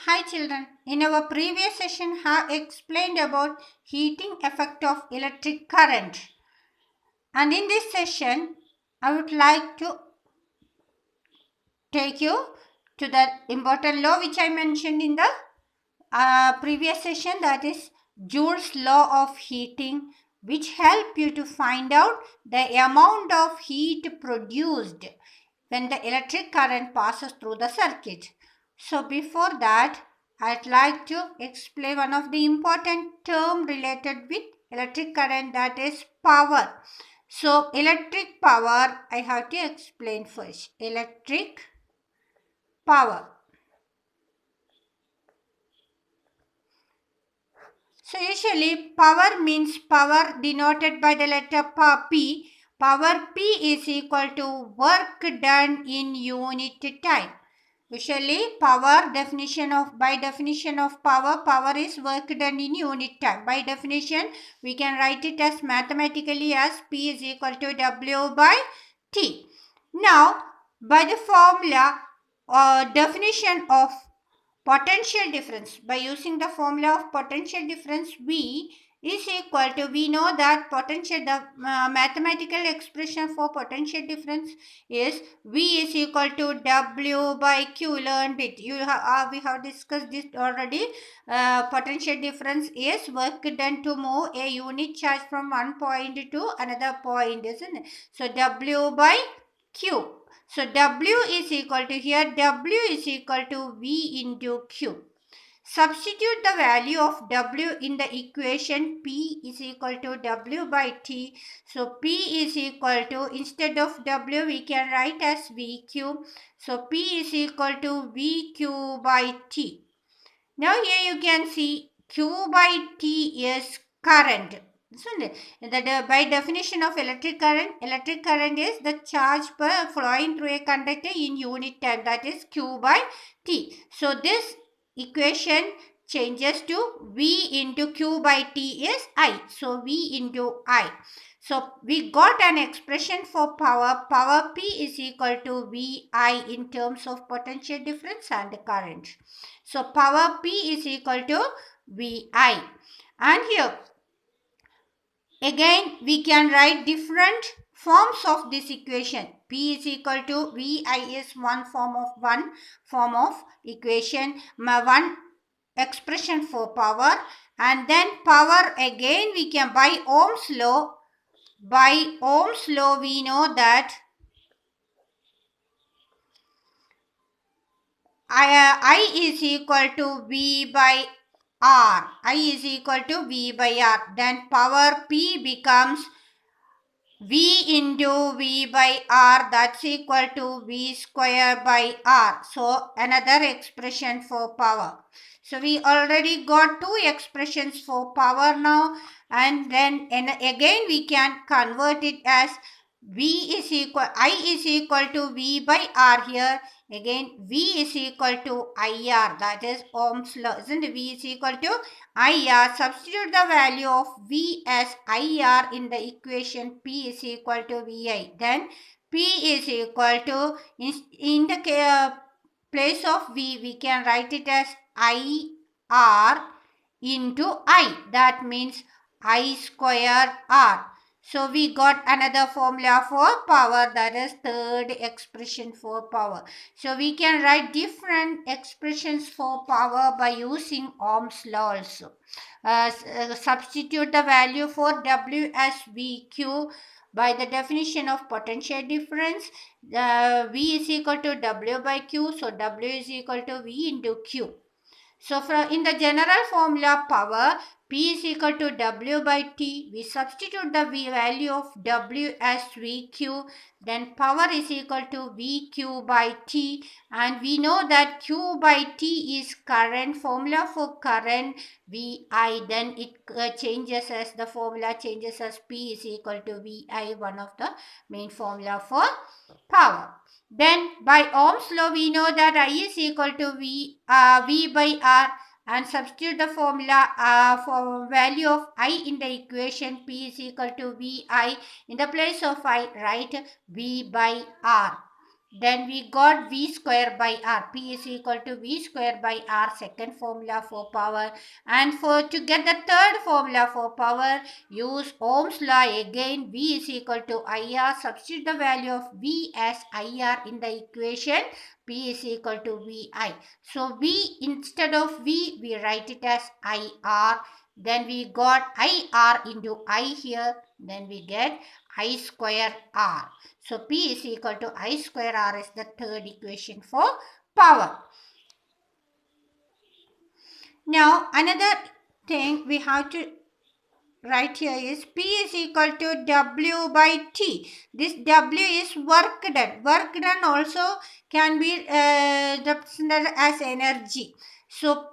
Hi children, in our previous session I explained about heating effect of electric current, and in this session I would like to take you to the important law which I mentioned in the previous session, that is Joule's law of heating, which help you to find out the amount of heat produced when the electric current passes through the circuit. So before that, I'd like to explain one of the important term related with electric current, that is power. So electric power I have to explain first. Electric power. So usually power means power denoted by the letter P. Power P is equal to work done in unit time. Usually power by definition of power is work done in unit time. By definition, we can write it as mathematically as P is equal to W by T. Now, by the formula definition of potential difference, by using the formula of potential difference, V is equal to, we know that potential, the mathematical expression for potential difference is V is equal to W by Q. Learned it. We have discussed this already. Potential difference is work done to move a unit charge from one point to another point, isn't it? So W by Q. So W is equal to, here W is equal to V into Q. Substitute the value of W in the equation. P is equal to W by T. So P is equal to, instead of W we can write as VQ. So P is equal to VQ by T. Now here you can see Q by T is current. By definition of electric current is the charge per flowing through a conductor in unit time, that is Q by T. So this equation changes to V into Q by T is I. So V into I. So we got an expression for power. Power P is equal to VI in terms of potential difference and current. So power P is equal to VI. And here again we can write different forms of this equation. P is equal to VI is one form of equation, one expression for power. And then power, again we can, by Ohm's law we know that I is equal to V by R. I is equal to V by R. Then power P becomes V into V by R, that's equal to V square by R. So another expression for power. So we already got two expressions for power now, and then again we can convert it as I is equal to V by R here. Again V is equal to IR, that is Ohm's law, isn't it? V is equal to IR. Substitute the value of V as IR in the equation. P is equal to VI. Then P is equal to, in the place of V, we can write it as IR into I. That means I square R. So we got another formula for power, that is third expression for power. So we can write different expressions for power by using Ohm's law also. Substitute the value for W as VQ by the definition of potential difference. V is equal to W by Q. So W is equal to V into Q. So in the general formula power, P is equal to W by T. We substitute the value of W as VQ. Then power is equal to VQ by T. And we know that Q by T is current. Formula for current VI. Then it changes as, the formula changes as P is equal to VI, one of the main formula for power. Then by Ohm's law we know that I is equal to V by R, and substitute the formula for value of I in the equation. P is equal to VI. In the place of I, write V by R. Then we got V square by R. P is equal to V square by R, second formula for power. And to get the third formula for power, use Ohm's law again. V is equal to IR. Substitute the value of V as IR in the equation. P is equal to VI. So V, instead of V, we write it as IR. Then we got IR into I here. Then we get I square R. So P is equal to I square R is the third equation for power. Now another thing we have to write here is P is equal to W by T. This W is work done. Work done also can be represented as energy. So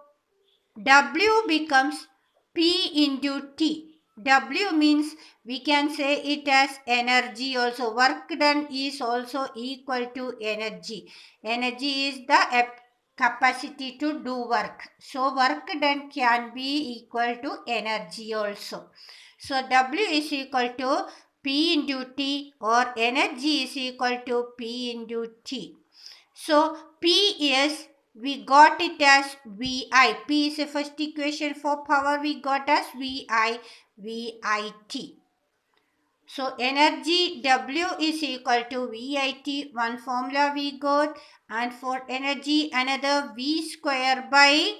W becomes P into T. W means we can say it as energy also. Work done is also equal to energy. Energy is the capacity to do work. So work done can be equal to energy also. So W is equal to P into T, or energy is equal to P into T. So P is, we got it as VI. P is the first equation for power. We got as VI, VIT. So energy W is equal to VIT. One formula we got. And for energy, another V square by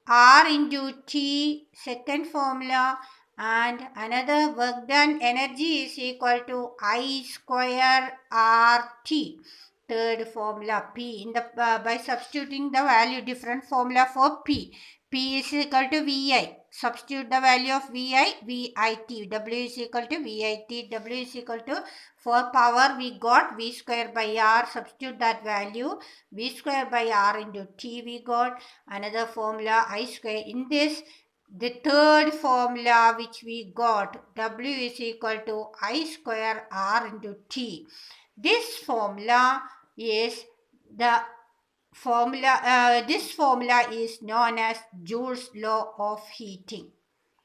R into T. Second formula. And another work done, energy is equal to I square RT. Third formula P, in the by substituting the value, different formula for P. P is equal to VI. Substitute the value of VI, VIT. W is equal to VIT. W is equal to, for power we got V square by R. Substitute that value. V square by R into T we got. Another formula I square. In this, the third formula which we got, W is equal to I square R into T. This formula is the formula, this formula is known as Joule's law of heating.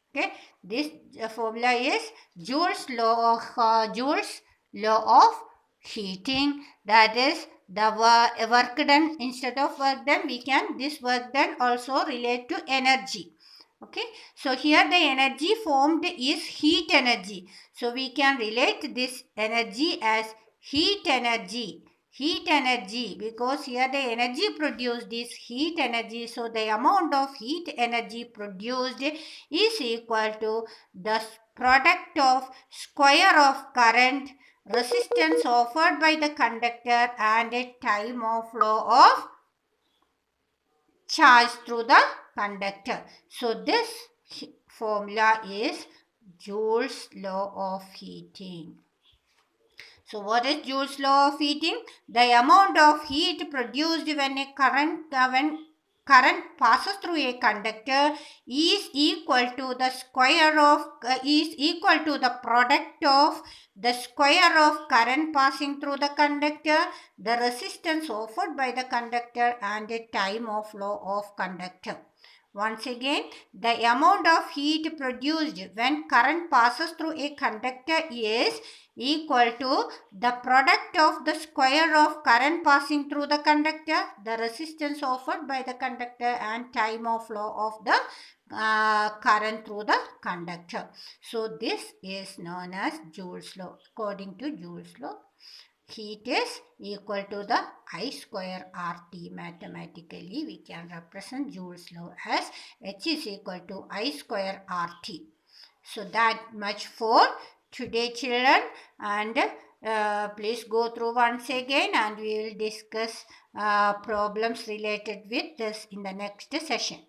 Okay, this formula is Joule's law of heating. That is, the work done, instead of work done, we can, this work done also relate to energy. Okay, so here the energy formed is heat energy. So we can relate this energy as heat energy. Heat energy, because here the energy produced is heat energy. So the amount of heat energy produced is equal to the product of square of current, resistance offered by the conductor, and a time of flow of charge through the conductor. So this formula is Joule's law of heating. So what is Joule's law of heating? The amount of heat produced when a current passes through a conductor is equal to the square of is equal to the product of the square of current passing through the conductor, the resistance offered by the conductor, and the time of flow of conductor. Once again, the amount of heat produced when current passes through a conductor is equal to the product of the square of current passing through the conductor, the resistance offered by the conductor, and time of flow of the current through the conductor. So this is known as Joule's law. According to Joule's law, heat is equal to the I square RT. Mathematically, we can represent Joule's law as H is equal to I square RT. So that much for today, children, and please go through once again, and we will discuss problems related with this in the next session.